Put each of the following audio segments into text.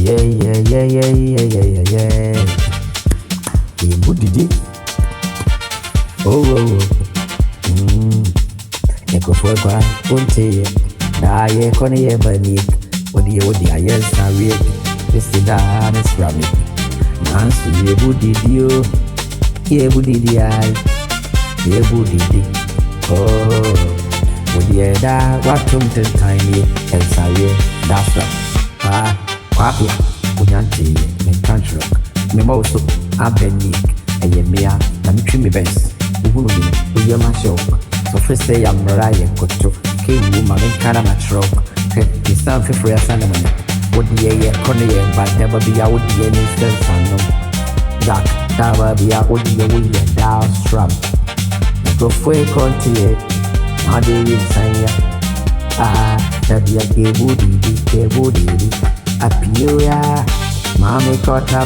Yeah, yeah, yeah, yeah, yeah, yeah, yeah, yeah. Yeah, what did it? Oh, oh, oh. Eko for kwa, unte. Da ye kone ye bani. Odi aye sawe. This da Miss Rami. Nansu ye budidi yo. Ye budidi ay. Ye budidi. Oh. Odi da watum ten tiny. El sawe. That's right. Wapia, Unyante, me country, me moso, Abenic, and Yemia, and Trimmy Bens, Uguni, Uyama shop. So first say I'm Mariah Koto, King woman, and Kanama Troke, it's time for free assignment. Would the air Connie, but never be out the any sense on them. Jack, Tower be out with the way and down strap. Go for a continent, how do you say? That be a gay woody. Appear, mommy cutter,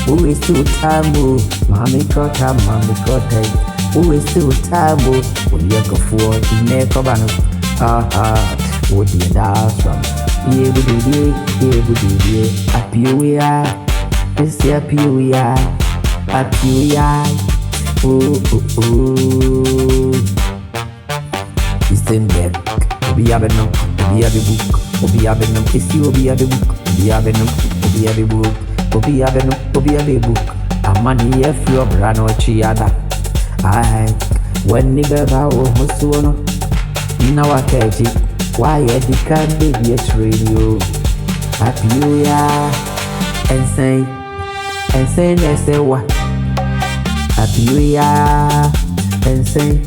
who is too taboo? Mommy cutter, who is too taboo? When you go for the neck of an would you dance from? Yeah, appear, it's the appear, it's in bed, we have a book. Obi abenum esi obi abebook obi abenum obi abebook obi abebook amani efi obra no chi ada ai when ni beba o hosuo no na wakaji why edika baby radio happy new year and say what happy new year and say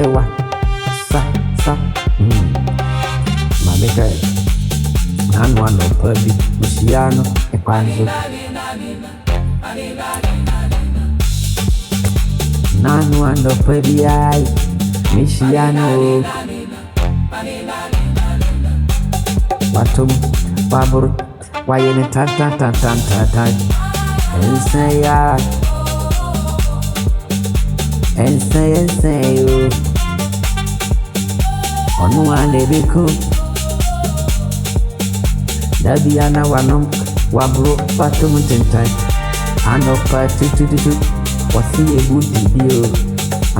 what sa Mamikai, Nanwan no Purdy, Luciano, e Panzo. Nanwan no Purdy, Michiano. Batum, Babur, why in a tan. And say, on one day be cool. Dabiana wanum wabro patumuntin time. Ano party to what's a good video. I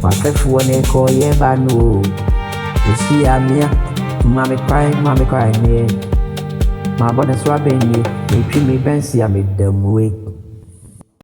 perfect one echo yebano. You see, I'm here. Mammy cry, me. My bonnet swabbing ye. Me Bensi, I made them wait.